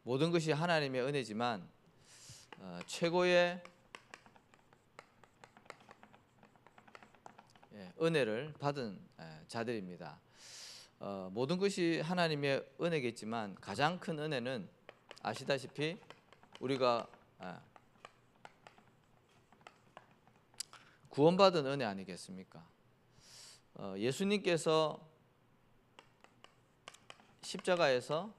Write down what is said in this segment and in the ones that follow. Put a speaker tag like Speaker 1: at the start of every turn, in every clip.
Speaker 1: 모든 것이 하나님의 은혜지만 최고의 은혜를 받은 자들입니다. 모든 것이 하나님의 은혜겠지만 가장 큰 은혜는 아시다시피 우리가 구원받은 은혜 아니겠습니까? 예수님께서 십자가에서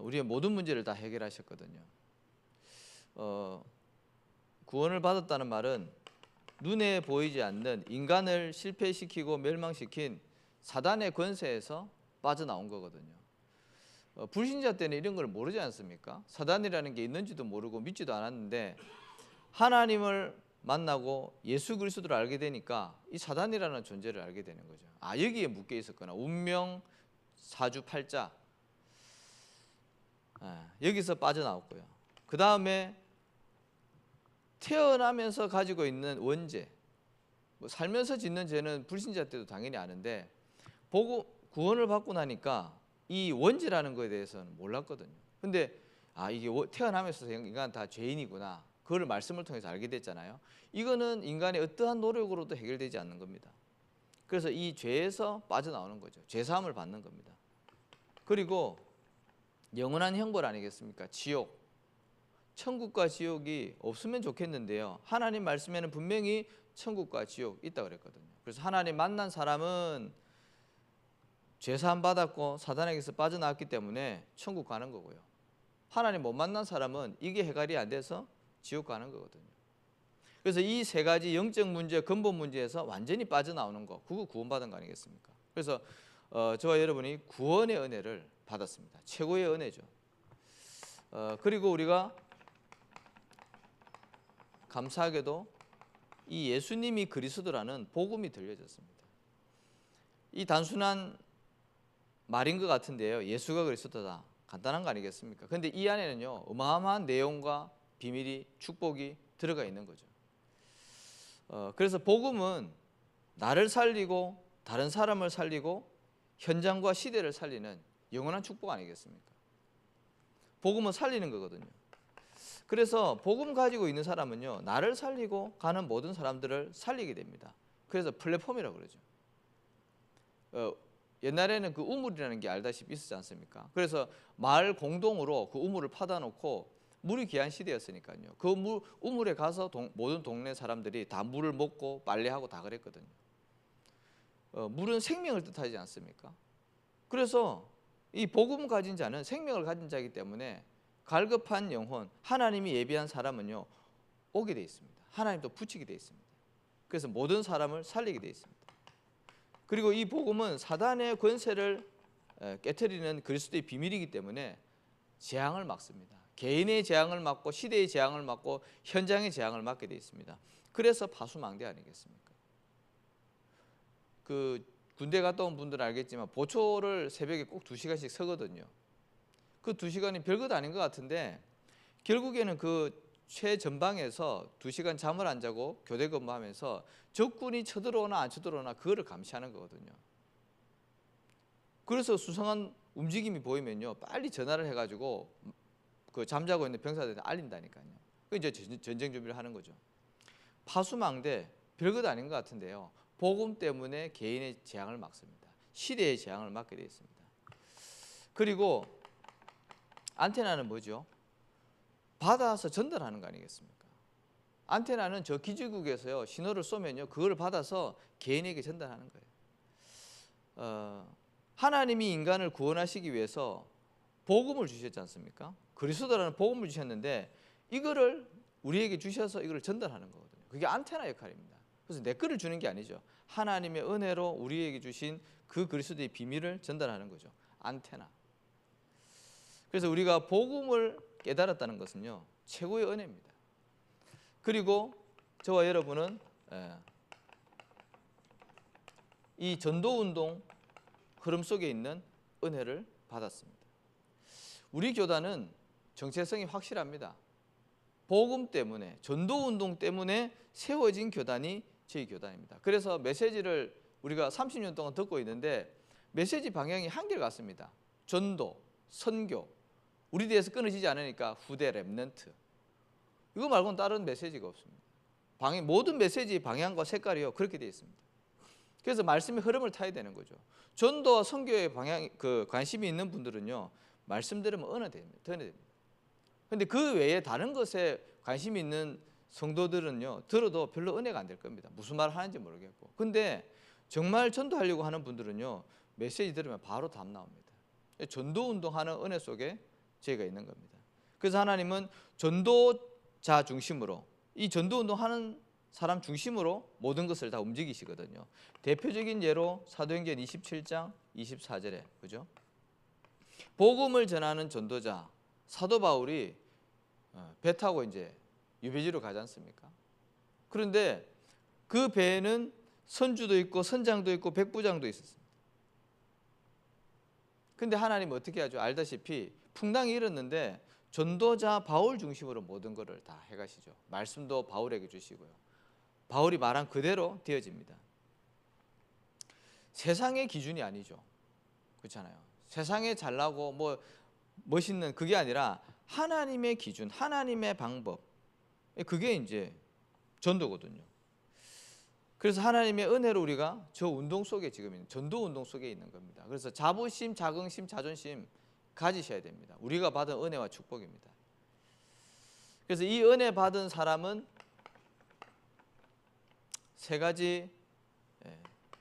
Speaker 1: 우리의 모든 문제를 다 해결하셨거든요. 구원을 받았다는 말은 눈에 보이지 않는 인간을 실패시키고 멸망시킨 사단의 권세에서 빠져나온 거거든요. 불신자 때는 이런 걸 모르지 않습니까? 사단이라는 게 있는지도 모르고 믿지도 않았는데 하나님을 만나고 예수 그리스도를 알게 되니까 이 사단이라는 존재를 알게 되는 거죠. 여기에 묶여 있었구나. 운명 사주팔자, 여기서 빠져나왔고요. 그 다음에 태어나면서 가지고 있는 원죄, 살면서 짓는 죄는 불신자 때도 당연히 아는데 보고 구원을 받고 나니까 이 원죄라는 거에 대해서는 몰랐거든요. 근데 이게 태어나면서 인간 다 죄인이구나, 그걸 말씀을 통해서 알게 됐잖아요. 이거는 인간의 어떠한 노력으로도 해결되지 않는 겁니다. 그래서 이 죄에서 빠져나오는 거죠. 죄사함을 받는 겁니다. 그리고 영원한 형벌 아니겠습니까? 지옥. 천국과 지옥이 없으면 좋겠는데요. 하나님 말씀에는 분명히 천국과 지옥 있다고 그랬거든요. 그래서 하나님 만난 사람은 죄사함 받았고 사단에게서 빠져나왔기 때문에 천국 가는 거고요. 하나님 못 만난 사람은 이게 해결이 안 돼서 지옥 가는 거거든요. 그래서 이 세 가지 영적 문제, 근본 문제에서 완전히 빠져나오는 거, 그거 구원받은 거 아니겠습니까? 그래서 저와 여러분이 구원의 은혜를 받았습니다. 최고의 은혜죠. 그리고 우리가 감사하게도 이 예수님이 그리스도라는 복음이 들려졌습니다. 이 단순한 말인 것 같은데요. 예수가 그리스도다. 간단한 거 아니겠습니까? 그런데 이 안에는요, 어마어마한 내용과 비밀이, 축복이 들어가 있는 거죠. 그래서 복음은 나를 살리고 다른 사람을 살리고 현장과 시대를 살리는 영원한 축복 아니겠습니까? 복음은 살리는 거거든요. 그래서 복음 가지고 있는 사람은요, 나를 살리고 가는 모든 사람들을 살리게 됩니다. 그래서 플랫폼이라고 그러죠. 옛날에는 그 우물이라는 게 알다시피 있었지 않습니까? 그래서 마을 공동으로 그 우물을 파다 놓고, 물이 귀한 시대였으니까요. 그 우물에 가서 모든 동네 사람들이 다 물을 먹고 빨래하고 다 그랬거든요. 물은 생명을 뜻하지 않습니까? 그래서 이 복음 가진 자는 생명을 가진 자이기 때문에 갈급한 영혼, 하나님이 예비한 사람은요, 오게 돼 있습니다. 하나님도 붙이게 돼 있습니다. 그래서 모든 사람을 살리게 돼 있습니다. 그리고 이 복음은 사단의 권세를 깨트리는 그리스도의 비밀이기 때문에 재앙을 막습니다. 개인의 재앙을 막고 시대의 재앙을 막고 현장의 재앙을 막게 돼 있습니다. 그래서 파수망대 아니겠습니까? 그 군대 갔다 온 분들은 알겠지만 보초를 새벽에 꼭 2시간씩 서거든요. 그 2시간이 별것 아닌 것 같은데 결국에는 그 최전방에서 2시간 잠을 안 자고 교대 근무하면서 적군이 쳐들어오나 안 쳐들어오나 그거를 감시하는 거거든요. 그래서 수상한 움직임이 보이면요, 빨리 전화를 해가지고 그 잠자고 있는 병사들한테 알린다니까요. 그 이제 전쟁 준비를 하는 거죠. 파수망대 별것 아닌 것 같은데요, 복음 때문에 개인의 재앙을 막습니다. 시대의 재앙을 막게 되어 있습니다. 그리고 안테나는 뭐죠? 받아서 전달하는 거 아니겠습니까? 안테나는 저 기지국에서요, 신호를 쏘면요, 그걸 받아서 개인에게 전달하는 거예요. 하나님이 인간을 구원하시기 위해서 복음을 주셨지 않습니까? 그리스도라는 복음을 주셨는데 이거를 우리에게 주셔서 이걸 전달하는 거거든요. 그게 안테나 역할입니다. 그래서 내 거를 주는 게 아니죠. 하나님의 은혜로 우리에게 주신 그 그리스도의 비밀을 전달하는 거죠. 안테나. 그래서 우리가 복음을 깨달았다는 것은요, 최고의 은혜입니다. 그리고 저와 여러분은 이 전도운동 흐름 속에 있는 은혜를 받았습니다. 우리 교단은 정체성이 확실합니다. 복음 때문에, 전도운동 때문에 세워진 교단이 저희 교단입니다. 그래서 메시지를 우리가 30년 동안 듣고 있는데 메시지 방향이 한결같습니다. 전도, 선교, 우리 뒤에서 끊어지지 않으니까 후대 렘넌트. 이거 말고는 다른 메시지가 없습니다. 모든 메시지 방향과 색깔이요 그렇게 되어 있습니다. 그래서 말씀의 흐름을 타야 되는 거죠. 전도와 선교의 방향, 관심이 있는 분들은요 말씀 들으면 은혜됩니다. 그런데 그 외에 다른 것에 관심이 있는 성도들은요 들어도 별로 은혜가 안 될 겁니다. 무슨 말을 하는지 모르겠고. 근데 정말 전도하려고 하는 분들은요 메시지 들으면 바로 답 나옵니다. 전도 운동하는 은혜 속에 저희가 있는 겁니다. 그래서 하나님은 전도자 중심으로, 이 전도 운동하는 사람 중심으로 모든 것을 다 움직이시거든요. 대표적인 예로 사도행전 27장 24절에 그죠? 복음을 전하는 전도자 사도 바울이 배 타고 이제 유배지로 가지 않습니까? 그런데 그 배에는 선주도 있고 선장도 있고 백부장도 있었습니다. 근데 하나님 어떻게 하죠? 알다시피 풍랑이 일었는데 전도자 바울 중심으로 모든 것을 다 해가시죠. 말씀도 바울에게 주시고요. 바울이 말한 그대로 되어집니다. 세상의 기준이 아니죠. 그렇잖아요. 세상에 잘나고 뭐 멋있는 그게 아니라 하나님의 기준, 하나님의 방법. 그게 이제 전도거든요. 그래서 하나님의 은혜로 우리가 저 운동 속에 지금 있는 전도 운동 속에 있는 겁니다. 그래서 자부심, 자긍심, 자존심 가지셔야 됩니다. 우리가 받은 은혜와 축복입니다. 그래서 이 은혜 받은 사람은 세 가지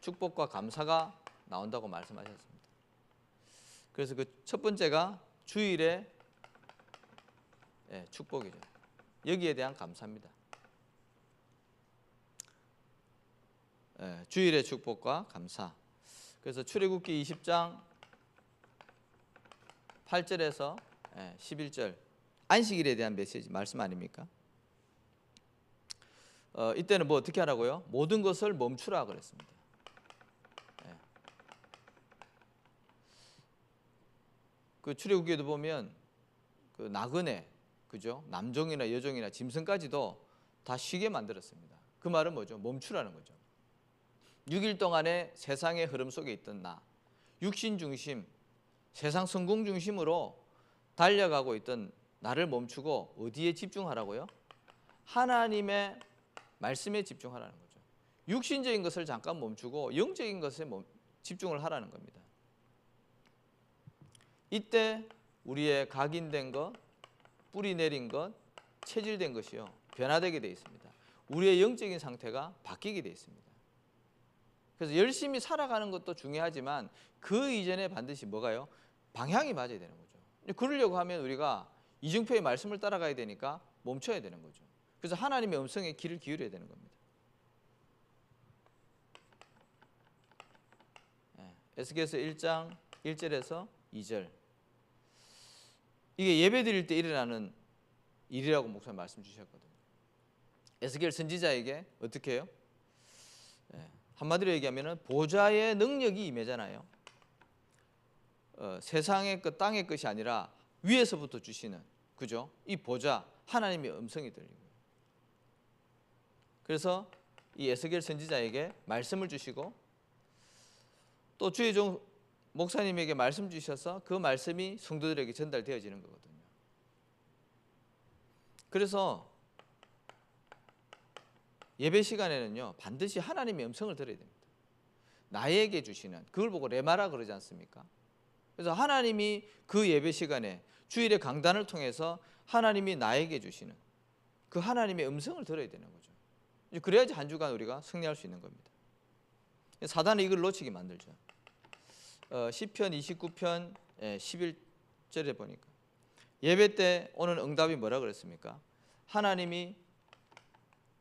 Speaker 1: 축복과 감사가 나온다고 말씀하셨습니다. 그래서 그 첫 번째가 주일의 축복이죠. 여기에 대한 감사입니다. 주일의 축복과 감사. 그래서 출애굽기 20장 8절에서 11절 안식일에 대한 메시지 말씀 아닙니까? 이때는 뭐 어떻게 하라고요? 모든 것을 멈추라 그랬습니다. 그 출애굽기에도 보면 그 나그네, 그죠? 남종이나 여종이나 짐승까지도 다 쉬게 만들었습니다. 그 말은 뭐죠? 멈추라는 거죠. 6일 동안의 세상의 흐름 속에 있던 나, 육신 중심, 세상 성공 중심으로 달려가고 있던 나를 멈추고 어디에 집중하라고요? 하나님의 말씀에 집중하라는 거죠. 육신적인 것을 잠깐 멈추고 영적인 것에 집중을 하라는 겁니다. 이때 우리의 각인된 것, 뿌리 내린 것, 체질된 것이요 변화되게 되어 있습니다. 우리의 영적인 상태가 바뀌게 되어 있습니다. 그래서 열심히 살아가는 것도 중요하지만 그 이전에 반드시 뭐가요? 방향이 맞아야 되는 거죠. 그러려고 하면 우리가 이중표의 말씀을 따라가야 되니까 멈춰야 되는 거죠. 그래서 하나님의 음성에 귀를 기울여야 되는 겁니다. 에스겔서 1장 1절에서 2절. 이게 예배 드릴 때 일어나는 일이라고 목사님 말씀 주셨거든요. 에스겔 선지자에게 어떻게 해요? 한마디로 얘기하면 보좌의 능력이 임하잖아요. 세상의 것, 땅의 것이 아니라 위에서부터 주시는, 그죠? 이 보좌, 하나님의 음성이 들리고. 그래서 이 에스겔 선지자에게 말씀을 주시고 또 주의 종 목사님에게 말씀 주셔서 그 말씀이 성도들에게 전달되어지는 거거든요. 그래서 예배 시간에는요 반드시 하나님의 음성을 들어야 됩니다. 나에게 주시는, 그걸 보고 레마라 그러지 않습니까? 그래서 하나님이 그 예배 시간에 주일의 강단을 통해서 하나님이 나에게 주시는 그 하나님의 음성을 들어야 되는 거죠. 그래야지 한 주간 우리가 승리할 수 있는 겁니다. 사단은 이걸 놓치게 만들죠. 시편 29편 11절에 보니까 예배 때 오는 응답이 뭐라 그랬습니까? 하나님이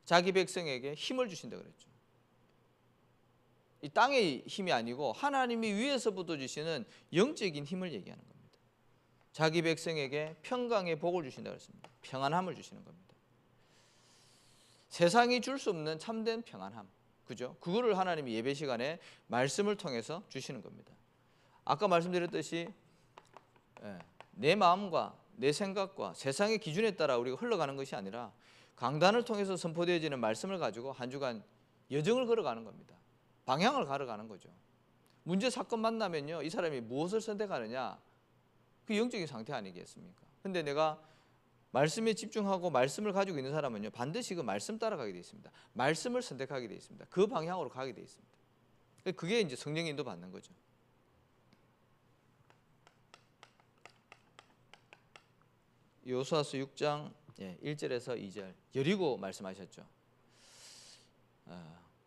Speaker 1: 자기 백성에게 힘을 주신다 그랬죠. 이 땅의 힘이 아니고 하나님이 위에서부터 주시는 영적인 힘을 얘기하는 겁니다. 자기 백성에게 평강의 복을 주신다 그랬습니다. 평안함을 주시는 겁니다. 세상이 줄 수 없는 참된 평안함, 그죠? 그거를 하나님이 예배 시간에 말씀을 통해서 주시는 겁니다. 아까 말씀드렸듯이 내 마음과 내 생각과 세상의 기준에 따라 우리가 흘러가는 것이 아니라 강단을 통해서 선포되어지는 말씀을 가지고 한 주간 여정을 걸어가는 겁니다. 방향을 걸어가는 거죠. 문제 사건 만나면요 이 사람이 무엇을 선택하느냐, 그 영적인 상태 아니겠습니까? 근데 내가 말씀에 집중하고 말씀을 가지고 있는 사람은요, 반드시 그 말씀 따라가게 되어 있습니다. 말씀을 선택하게 되어 있습니다. 그 방향으로 가게 되어 있습니다. 그게 이제 성령 인도 받는 거죠. 요수아서 6장 1절에서 2절 여리고 말씀하셨죠.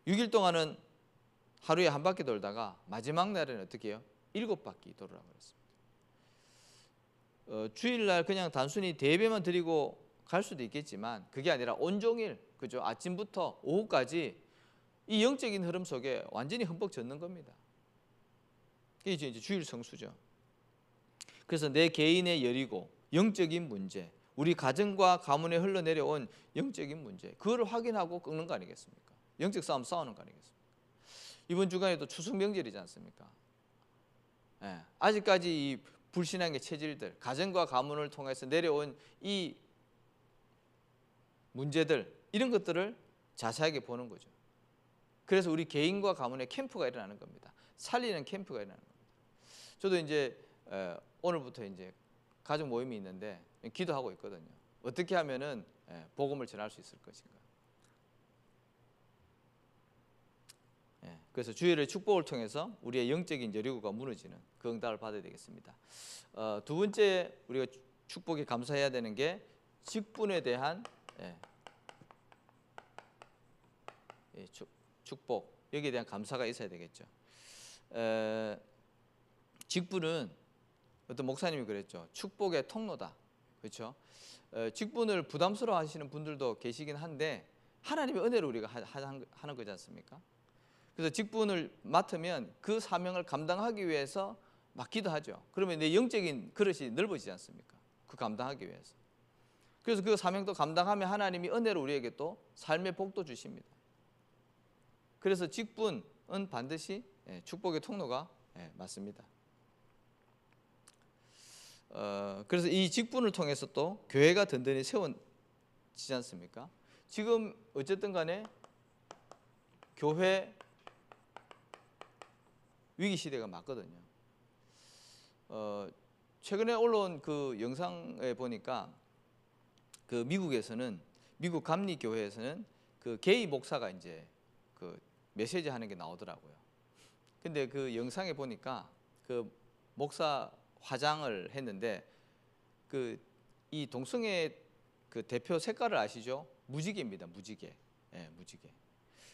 Speaker 1: 6일 동안은 하루에 한 바퀴 돌다가 마지막 날에는 어떻게 해요? 7바퀴 돌으라고 그랬습니다. 주일날 그냥 단순히 대예배만 드리고 갈 수도 있겠지만 그게 아니라 온종일, 그죠? 아침부터 오후까지 이 영적인 흐름 속에 완전히 흠뻑 젖는 겁니다. 이게 이제 주일 성수죠. 그래서 내 개인의 여리고 영적인 문제, 우리 가정과 가문에 흘러내려온 영적인 문제, 그거를 확인하고 꺾는 거 아니겠습니까? 영적 싸움 싸우는 거 아니겠습니까? 이번 주간에도 추석 명절이지 않습니까? 아직까지 이 불신앙의 체질들, 가정과 가문을 통해서 내려온 이 문제들, 이런 것들을 자세하게 보는 거죠. 그래서 우리 개인과 가문의 캠프가 일어나는 겁니다. 살리는 캠프가 일어나는 겁니다. 저도 이제 오늘부터 이제 가족 모임이 있는데 기도하고 있거든요. 어떻게 하면은 복음을 전할 수 있을 것인가. 그래서 주일의 축복을 통해서 우리의 영적인 여리고가 무너지는 그 응답을 받아야 되겠습니다. 두 번째 우리가 축복에 감사해야 되는 게 직분에 대한 축복, 여기에 대한 감사가 있어야 되겠죠. 직분은 어떤 목사님이 그랬죠. 축복의 통로다. 그렇죠? 직분을 부담스러워 하시는 분들도 계시긴 한데 하나님의 은혜로 우리가 하는 거지 않습니까? 그래서 직분을 맡으면 그 사명을 감당하기 위해서 맡기도 하죠. 그러면 내 영적인 그릇이 넓어지지 않습니까? 그 감당하기 위해서. 그래서 그 사명도 감당하면 하나님이 은혜로 우리에게 또 삶의 복도 주십니다. 그래서 직분은 반드시 축복의 통로가 맞습니다. 그래서 이 직분을 통해서 또 교회가 든든히 세워지지 않습니까? 지금 어쨌든 간에 교회 위기 시대가 맞거든요. 최근에 올라온 그 영상에 보니까 그 미국 감리 교회에서는 그 게이 목사가 이제 그 메시지 하는 게 나오더라고요. 근데 그 영상에 보니까 그 목사 화장을 했는데 그 이 동성애 그 대표 색깔을 아시죠? 무지개입니다. 무지개. 무지개.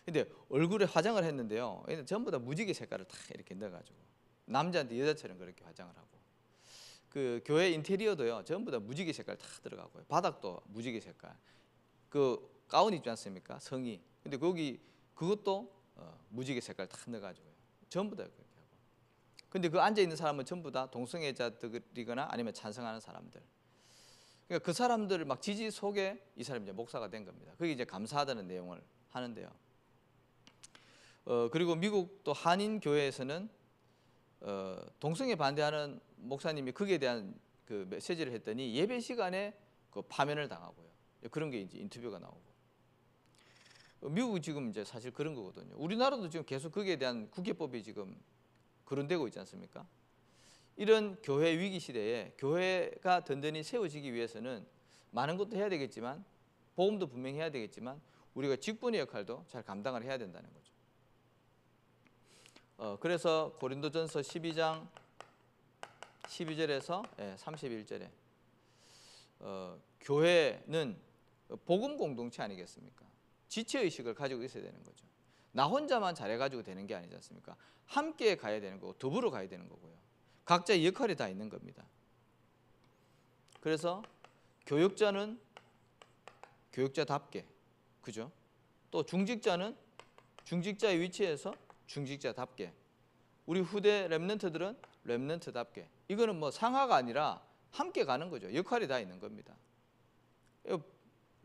Speaker 1: 근데 얼굴에 화장을 했는데요. 전부 다 무지개 색깔을 다 이렇게 넣어가지고 남자한테 여자처럼 그렇게 화장을 하고 그 교회 인테리어도요 전부 다 무지개 색깔 다 들어가고요. 바닥도 무지개 색깔. 그 가운 있지 않습니까? 성이. 근데 거기 그것도 무지개 색깔 다 넣어가지고요. 전부 다 그렇게 하고. 근데 그 앉아 있는 사람은 전부 다 동성애자들이거나 아니면 찬성하는 사람들. 그러니까 그 사람들 막 지지 속에 이 사람이 이제 목사가 된 겁니다. 그게 이제 감사하다는 내용을 하는데요. 그리고 미국 또 한인 교회에서는 동성애 반대하는 목사님이 거기에 대한 그 메시지를 했더니 예배 시간에 그 파면을 당하고요. 그런 게 이제 인터뷰가 나오고. 미국이 지금 이제 사실 그런 거거든요. 우리나라도 지금 계속 거기에 대한 국회법이 지금 거론되고 있지 않습니까? 이런 교회 위기 시대에 교회가 든든히 세워지기 위해서는 많은 것도 해야 되겠지만 복음도 분명히 해야 되겠지만 우리가 직분의 역할도 잘 감당을 해야 된다는 거죠. 그래서 고린도전서 12장 12절에서 31절에 교회는 복음 공동체 아니겠습니까? 지체의식을 가지고 있어야 되는 거죠. 나 혼자만 잘해가지고 되는 게 아니지 않습니까? 함께 가야 되는 거고 더불어 가야 되는 거고요. 각자의 역할이 다 있는 겁니다. 그래서 교역자는 교역자답게, 그죠? 또 중직자는 중직자의 위치에서 중직자답게, 우리 후대 렘넌트들은 렘넌트답게. 이거는 뭐 상하가 아니라 함께 가는 거죠. 역할이 다 있는 겁니다.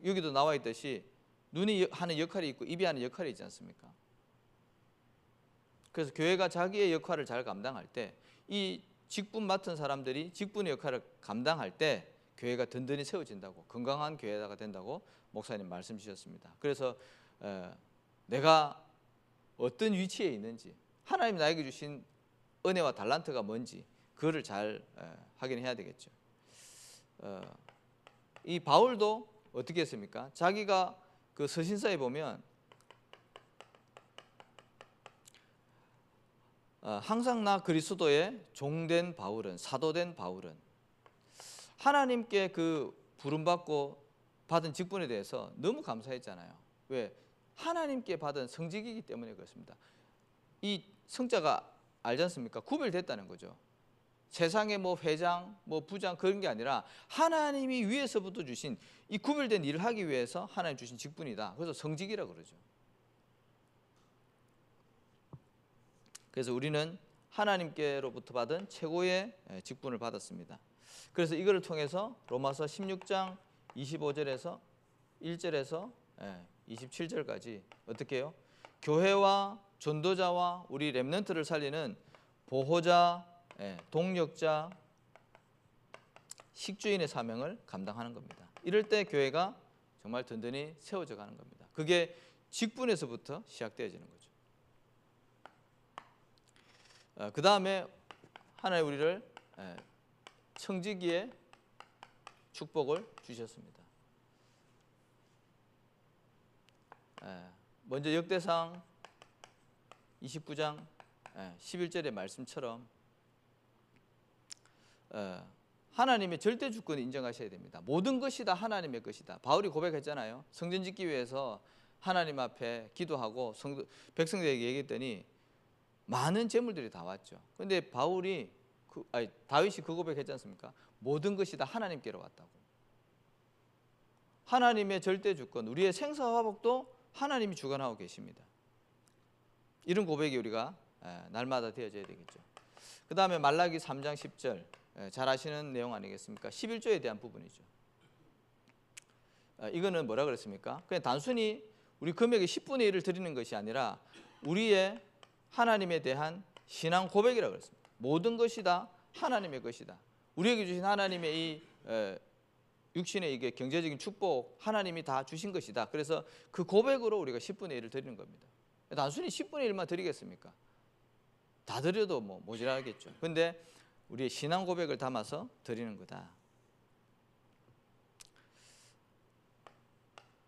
Speaker 1: 여기도 나와 있듯이 눈이 하는 역할이 있고 입이 하는 역할이 있지 않습니까? 그래서 교회가 자기의 역할을 잘 감당할 때 이 직분 맡은 사람들이 직분의 역할을 감당할 때 교회가 든든히 세워진다고, 건강한 교회가 된다고 목사님 말씀 주셨습니다. 그래서 내가 어떤 위치에 있는지, 하나님 나에게 주신 은혜와 달란트가 뭔지 그거를 잘 확인해야 되겠죠. 이 바울도 어떻게 했습니까? 자기가 그 서신서에 보면 항상 나 그리스도의 종된 바울은, 사도된 바울은 하나님께 그 부름받고 받은 직분에 대해서 너무 감사했잖아요. 왜? 하나님께 받은 성직이기 때문에 그렇습니다. 이 성자가 알지 않습니까? 구별됐다는 거죠. 세상의 뭐 회장, 뭐 부장 그런 게 아니라 하나님이 위에서부터 주신 이 구별된 일을 하기 위해서 하나님 주신 직분이다. 그래서 성직이라고 그러죠. 그래서 우리는 하나님께로부터 받은 최고의 직분을 받았습니다. 그래서 이거를 통해서 로마서 16장 25절에서 1절에서 27절까지 어떻게 해요? 교회와 전도자와 우리 렘넌트를 살리는 보호자, 동력자, 식주인의 사명을 감당하는 겁니다. 이럴 때 교회가 정말 든든히 세워져 가는 겁니다. 그게 직분에서부터 시작되어지는 거죠. 그 다음에 하나님 우리를 청지기의 축복을 주셨습니다. 먼저 역대상 29장 11절의 말씀처럼 하나님의 절대 주권을 인정하셔야 됩니다. 모든 것이 다 하나님의 것이다. 바울이 고백했잖아요. 성전 짓기 위해서 하나님 앞에 기도하고 백성들에게 얘기했더니 많은 재물들이 다 왔죠. 그런데 다윗이 그 고백했지 않습니까? 모든 것이 다 하나님께로 왔다고. 하나님의 절대 주권, 우리의 생사화복도 하나님이 주관하고 계십니다. 이런 고백이 우리가 날마다 되어져야 되겠죠. 그 다음에 말라기 3장 10절 잘 아시는 내용 아니겠습니까? 11조에 대한 부분이죠. 이거는 뭐라 그랬습니까? 그냥 단순히 우리 금액의 10분의 1을 드리는 것이 아니라 우리의 하나님에 대한 신앙 고백이라고 그랬습니다. 모든 것이 다 하나님의 것이다. 우리에게 주신 하나님의 이 육신의 이게 경제적인 축복 하나님이 다 주신 것이다. 그래서 그 고백으로 우리가 10분의 1을 드리는 겁니다. 단순히 10분의 1만 드리겠습니까? 다 드려도 뭐 모자라겠죠. 그런데 우리의 신앙 고백을 담아서 드리는 거다.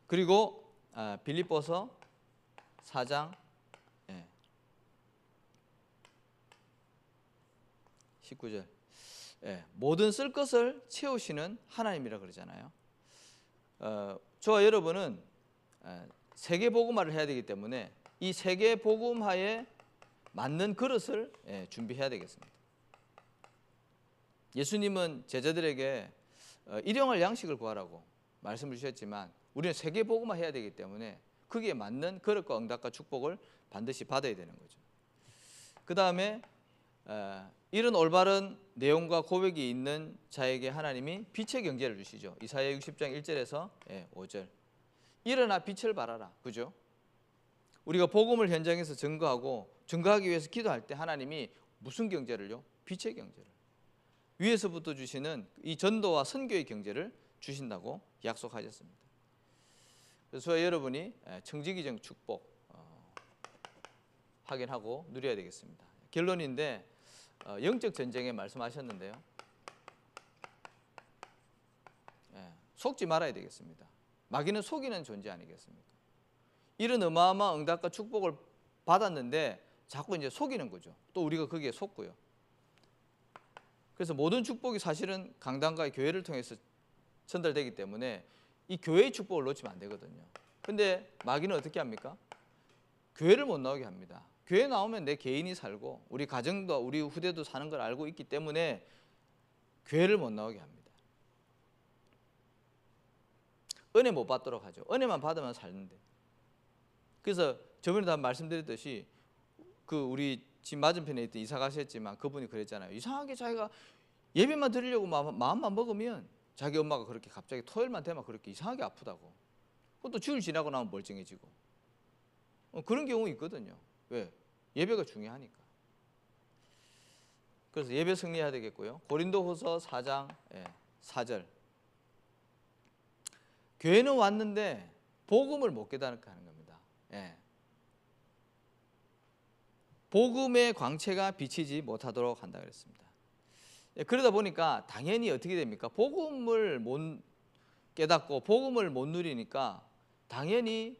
Speaker 1: 그리고 빌립보서 4장 19절 모든 쓸 것을 채우시는 하나님이라 그러잖아요. 저와 여러분은 세계 복음화를 해야 되기 때문에 이 세계 복음화에 맞는 그릇을 준비해야 되겠습니다. 예수님은 제자들에게 일용할 양식을 구하라고 말씀을 주셨지만 우리는 세계 복음화 해야 되기 때문에 거기에 맞는 그릇과 응답과 축복을 반드시 받아야 되는 거죠. 그 다음에 이런 올바른 내용과 고백이 있는 자에게 하나님이 빛의 경제를 주시죠. 이사야 60장 1절에서 5절. 일어나 빛을 발하라. 그죠? 우리가 복음을 현장에서 증거하기 위해서 기도할 때 하나님이 무슨 경제를요? 빛의 경제를. 위에서부터 주시는 이 전도와 선교의 경제를 주신다고 약속하셨습니다. 그래서 저와 여러분이 청지기적 축복 확인하고 누려야 되겠습니다. 결론인데 영적 전쟁에 말씀하셨는데요. 속지 말아야 되겠습니다. 마귀는 속이는 존재 아니겠습니까? 이런 어마어마한 응답과 축복을 받았는데 자꾸 이제 속이는 거죠. 또 우리가 거기에 속고요. 그래서 모든 축복이 사실은 강단과 교회를 통해서 전달되기 때문에 이 교회의 축복을 놓치면 안 되거든요. 근데 마귀는 어떻게 합니까? 교회를 못 나오게 합니다. 교회 나오면 내 개인이 살고 우리 가정도 우리 후대도 사는 걸 알고 있기 때문에 교회를 못 나오게 합니다. 은혜 못 받도록 하죠. 은혜만 받으면 살는데. 그래서 저번에도 한번 말씀드렸듯이 그 우리 집 맞은편에 있던 이사 가셨지만 그분이 그랬잖아요. 이상하게 자기가 예배만 드리려고 마음만 먹으면 자기 엄마가 그렇게 갑자기 토요일만 되면 그렇게 이상하게 아프다고. 그것도 주일 지나고 나면 멀쩡해지고. 그런 경우 있거든요. 왜? 예배가 중요하니까. 그래서 예배 승리해야 되겠고요. 고린도후서 4장 4절. 교회는 왔는데 복음을 못 깨닫게 하는 겁니다. 복음의 광채가 비치지 못하도록 한다 그랬습니다. 그러다 보니까 당연히 어떻게 됩니까? 복음을 못 깨닫고 복음을 못 누리니까 당연히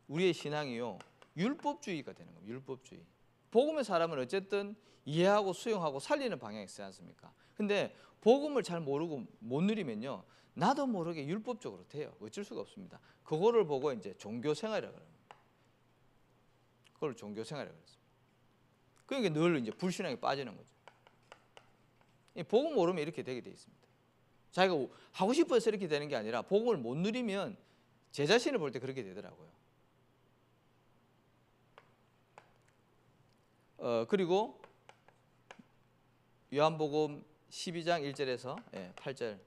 Speaker 1: 우리의 신앙이요 율법주의가 되는 겁니다. 율법주의. 복음의 사람은 어쨌든 이해하고 수용하고 살리는 방향이 있지 않습니까? 근데 복음을 잘 모르고 못 누리면요 나도 모르게 율법적으로 돼요. 어쩔 수가 없습니다. 그거를 보고 이제 종교생활이라고 합니다. 그걸 종교생활이라고 했습니다. 그러니까 늘 이제 불신앙에 빠지는 거죠. 복음 모르면 이렇게 되게 돼 있습니다. 자기가 하고 싶어서 이렇게 되는 게 아니라 복음을 못 누리면 제 자신을 볼 때 그렇게 되더라고요. 그리고 요한복음 12장 1절에서 8절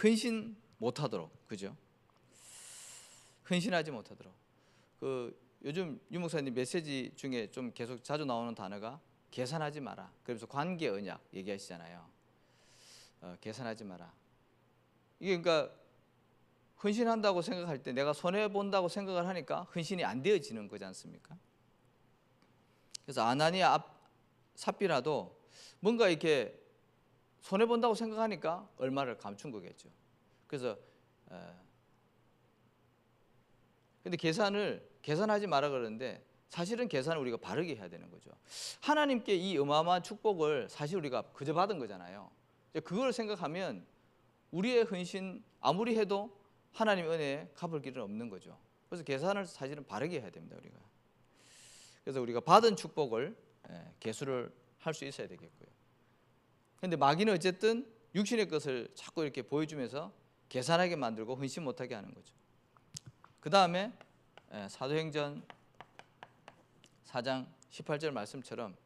Speaker 1: 헌신 못하도록, 그죠? 헌신하지 못하도록. 요즘 유 목사님 메시지 중에 좀 계속 자주 나오는 단어가 계산하지 마라. 그러면서 관계 언약 얘기하시잖아요. 계산하지 마라. 이게 그러니까 헌신한다고 생각할 때 내가 손해 본다고 생각을 하니까 헌신이 안 되어지는 거지 않습니까? 그래서 아나니아 삽비라도 뭔가 이렇게 손해 본다고 생각하니까 얼마를 감춘 거겠죠. 그래서 근데 계산하지 마라 그러는데 사실은 계산을 우리가 바르게 해야 되는 거죠. 하나님께 이 어마어마한 축복을 사실 우리가 그저 받은 거잖아요. 그걸 생각하면 우리의 헌신 아무리 해도 하나님 은혜에 갚을 길은 없는 거죠. 그래서 계산을 사실은 바르게 해야 됩니다. 우리가. 그래서 우리가 받은 축복을 계수를 할 수 있어야 되겠고요. 그런데 마귀는 어쨌든 육신의 것을 자꾸 이렇게 보여주면서 계산하게 만들고 헌신 못하게 하는 거죠. 그 다음에 사도행전 4장 18절 말씀처럼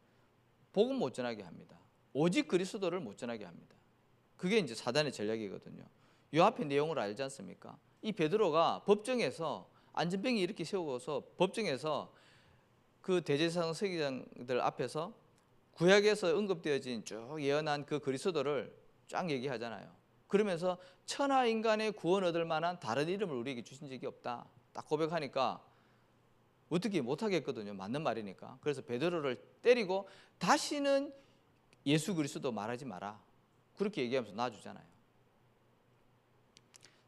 Speaker 1: 복음 못 전하게 합니다. 오직 그리스도를 못 전하게 합니다. 그게 이제 사단의 전략이거든요. 이 앞에 내용을 알지 않습니까? 이 베드로가 법정에서 안전병이 이렇게 세우고서 법정에서 그 대제사장 서기장들 앞에서 구약에서 언급되어진 쭉 예언한 그 그리스도를 쫙 얘기하잖아요. 그러면서 천하 인간의 구원 얻을 만한 다른 이름을 우리에게 주신 적이 없다. 딱 고백하니까 어떻게 못하겠거든요. 맞는 말이니까. 그래서 베드로를 때리고 다시는 예수 그리스도 말하지 마라. 그렇게 얘기하면서 놔주잖아요.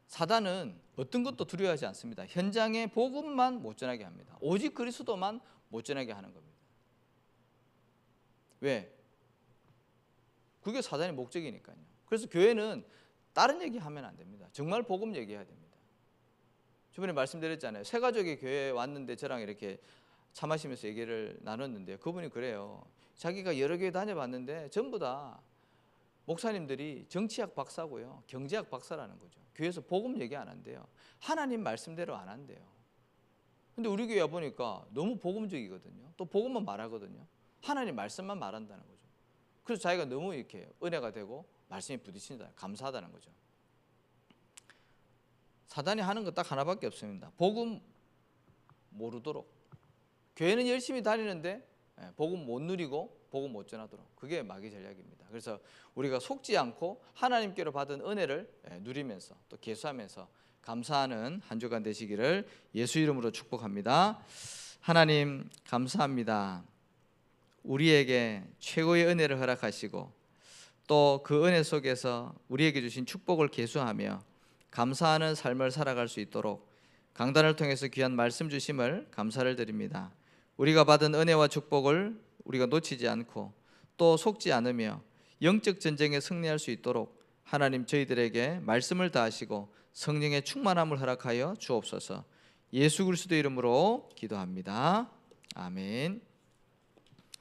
Speaker 1: 사단은 어떤 것도 두려워하지 않습니다. 현장에 복음만 못 전하게 합니다. 오직 그리스도만 못 전하게 하는 겁니다. 왜? 그게 사단의 목적이니까요. 그래서 교회는 다른 얘기하면 안 됩니다. 정말 복음 얘기해야 됩니다. 저번에 말씀드렸잖아요. 새 가족이 교회에 왔는데 저랑 이렇게 차 마시면서 얘기를 나눴는데 그분이 그래요. 자기가 여러 교회 다녀봤는데 전부 다 목사님들이 정치학 박사고요. 경제학 박사라는 거죠. 교회에서 복음 얘기 안 한대요. 하나님 말씀대로 안 한대요. 근데 우리 교회 보니까 너무 복음적이거든요. 또 복음만 말하거든요. 하나님 말씀만 말한다는 거죠. 그래서 자기가 너무 이렇게 은혜가 되고 말씀이 부딪힌다. 감사하다는 거죠. 사단이 하는 거 딱 하나밖에 없습니다. 복음 모르도록. 교회는 열심히 다니는데 복음 못 누리고 복음 못 전하도록. 그게 마귀 전략입니다. 그래서 우리가 속지 않고 하나님께로 받은 은혜를 누리면서 또 계수하면서 감사하는 한 주간 되시기를 예수 이름으로 축복합니다. 하나님 감사합니다. 우리에게 최고의 은혜를 허락하시고 또 그 은혜 속에서 우리에게 주신 축복을 계수하며 감사하는 삶을 살아갈 수 있도록 강단을 통해서 귀한 말씀 주심을 감사를 드립니다. 우리가 받은 은혜와 축복을 우리가 놓치지 않고 또 속지 않으며 영적 전쟁에 승리할 수 있도록 하나님 저희들에게 말씀을 다하시고 성령의 충만함을 허락하여 주옵소서. 예수 그리스도 이름으로 기도합니다. 아멘.